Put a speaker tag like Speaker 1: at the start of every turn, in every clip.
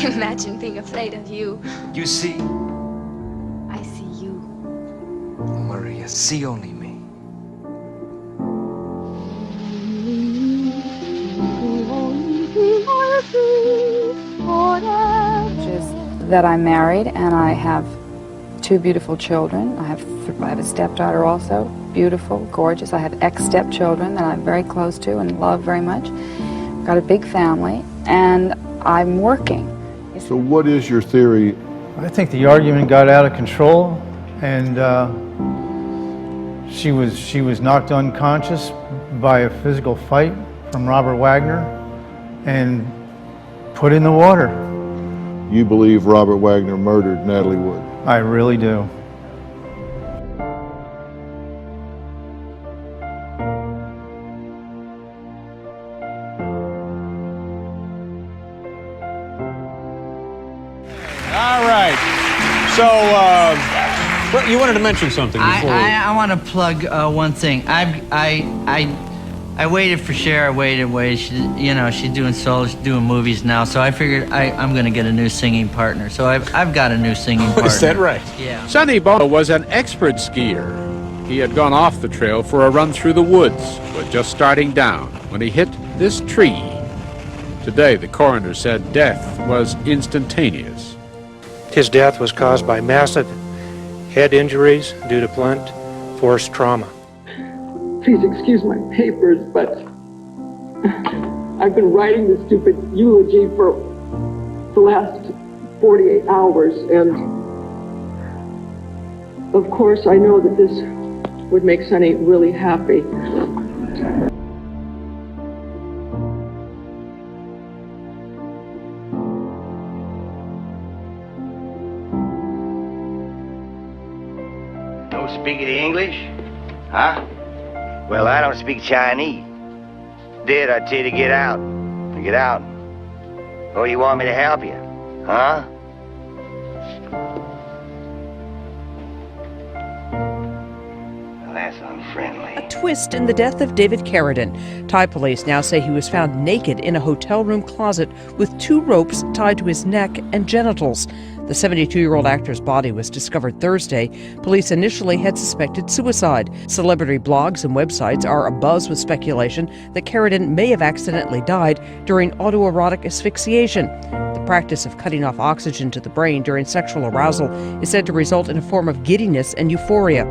Speaker 1: Imagine being afraid of you.
Speaker 2: You see?
Speaker 1: I see you.
Speaker 2: Maria, see only me.
Speaker 3: That I'm married and I have two beautiful children. I have a stepdaughter also, beautiful, gorgeous. I have ex-stepchildren that I'm very close to and love very much. Got a big family, and I'm working.
Speaker 4: So what is your theory?
Speaker 5: I think the argument got out of control, and she was knocked unconscious by a physical fight from Robert Wagner and put in the water.
Speaker 4: You believe Robert Wagner murdered Natalie Wood?
Speaker 5: I really do.
Speaker 6: All right. So, well, you wanted to mention something before.
Speaker 7: I want to plug one thing. I waited for Cher. I waited. She's doing solos, she's doing movies now. So I figured I'm going to get a new singing partner. So I've got a new singing partner.
Speaker 6: Is that right?
Speaker 7: Yeah.
Speaker 8: Sonny Bono was an expert skier. He had gone off the trail for a run through the woods, but just starting down when he hit this tree. Today, the coroner said death was instantaneous.
Speaker 9: His death was caused by massive head injuries due to blunt force trauma.
Speaker 10: Please excuse my papers, but I've been writing this stupid eulogy for the last 48 hours, and of course I know that this would make Sonny really happy.
Speaker 11: Don't speak any English? Huh? Well, I don't speak Chinese. Did I tell you to get out? Get out. Or you want me to help you? Huh? Well, that's unfriendly.
Speaker 12: A twist in the death of David Carradine. Thai police now say he was found naked in a hotel room closet with 2 ropes tied to his neck and genitals. The 72-year-old actor's body was discovered Thursday. Police initially had suspected suicide. Celebrity blogs and websites are abuzz with speculation that Carradine may have accidentally died during autoerotic asphyxiation. The practice of cutting off oxygen to the brain during sexual arousal is said to result in a form of giddiness and euphoria.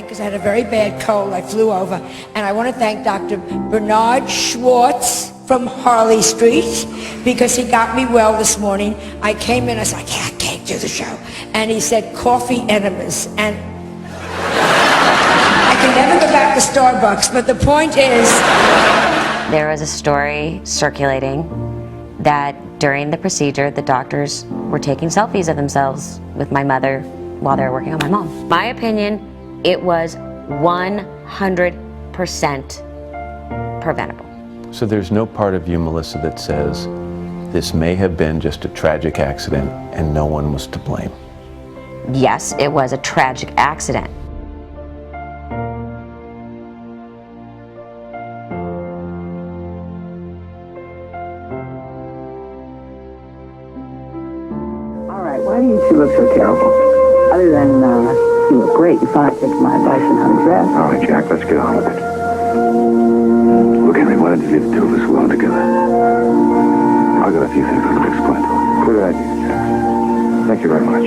Speaker 13: Because I had a very bad cold, I flew over, and I want to thank Dr. Bernard Schwartz from Harley Street because he got me well this morning. I came in, I said, I can't do the show, and he said coffee enemas, and I can never go back to Starbucks, but the point is...
Speaker 14: There was a story circulating that during the procedure, the doctors were taking selfies of themselves with my mother while they were working on my mom. My opinion, it was 100% preventable.
Speaker 15: So there's no part of you, Melissa, that says this may have been just a tragic accident and no one was to blame?
Speaker 14: Yes, it was a tragic accident.
Speaker 16: All right, why do you two look so terrible? Other than you look great, you finally take my advice on how to dress.
Speaker 17: All right, Jack, let's get on with it. Look, Henry, why don't you leave the two of us alone together? I've got a few things I want to explain to you. Good idea, Jack. Thank you very much.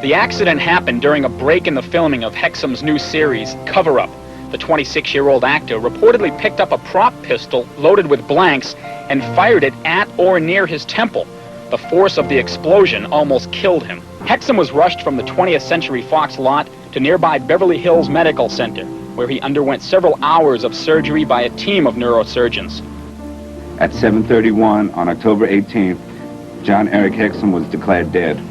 Speaker 18: The accident happened during a break in the filming of Hexum's new series, Cover Up. The 26-year-old actor reportedly picked up a prop pistol loaded with blanks and fired it at or near his temple. The force of the explosion almost killed him. Hexum was rushed from the 20th Century Fox lot to nearby Beverly Hills Medical Center, where he underwent several hours of surgery by a team of neurosurgeons.
Speaker 17: At 7:31 on October 18th, John Eric Hexum was declared dead.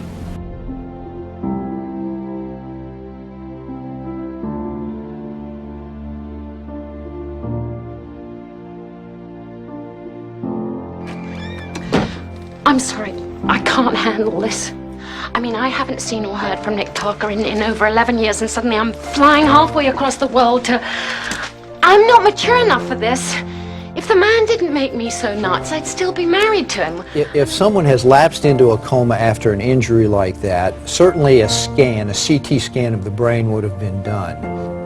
Speaker 1: I'm sorry. I can't handle this.
Speaker 19: I mean, I haven't seen or heard from Nick Parker in over 11 years, and suddenly I'm flying halfway across the world to... I'm not mature enough for this. If the man didn't make me so nuts, I'd still be married to him.
Speaker 20: If someone has lapsed into a coma after an injury like that, certainly a scan, a CT scan of the brain would have been done.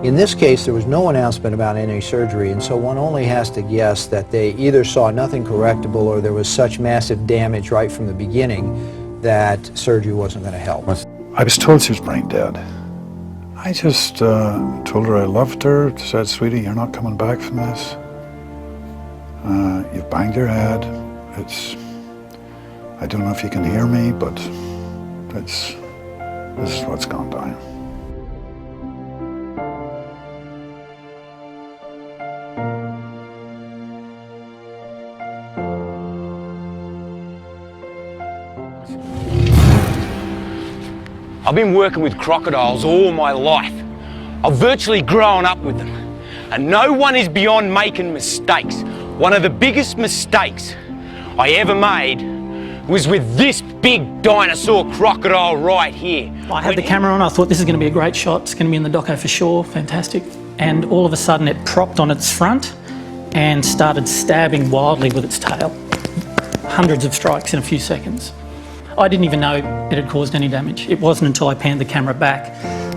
Speaker 20: In this case, there was no announcement about any surgery, and so one only has to guess that they either saw nothing correctable or there was such massive damage right from the beginning that surgery wasn't going to help.
Speaker 21: I was told she was brain dead. I just told her I loved her, said, sweetie, you're not coming back from this. You've banged your head. I don't know if you can hear me, but this is what's gone down.
Speaker 22: I've been working with crocodiles all my life. I've virtually grown up with them. And no one is beyond making mistakes. One of the biggest mistakes I ever made was with this big dinosaur crocodile right here.
Speaker 23: I had the camera on, I thought this is going to be a great shot, it's going to be in the doco for sure, fantastic. And all of a sudden it propped on its front and started stabbing wildly with its tail. Hundreds of strikes in a few seconds. I didn't even know it had caused any damage. It wasn't until I panned the camera back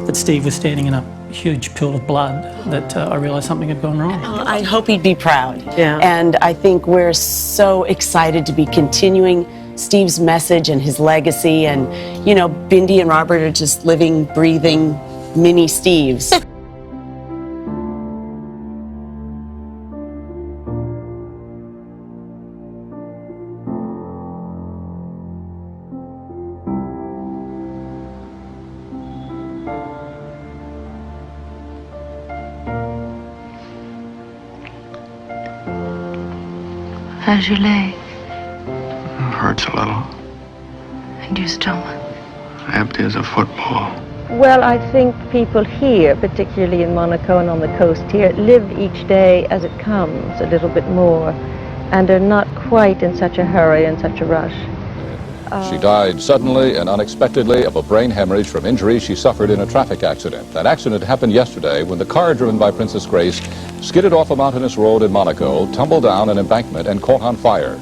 Speaker 23: that Steve was standing in a huge pool of blood that I realised something had gone wrong.
Speaker 24: I hope he'd be proud. Yeah. And I think we're so excited to be continuing Steve's message and his legacy. And, you know, Bindi and Robert are just living, breathing mini Steves.
Speaker 1: How's your leg?
Speaker 17: Hurts a little.
Speaker 1: And your stomach?
Speaker 17: Empty as a football.
Speaker 25: Well, I think people here, particularly in Monaco and on the coast here, live each day as it comes a little bit more and are not quite in such a hurry and such a rush.
Speaker 26: She died suddenly and unexpectedly of a brain hemorrhage from injuries she suffered in a traffic accident. That accident happened yesterday when the car driven by Princess Grace skidded off a mountainous road in Monaco, tumbled down an embankment, and caught on fire.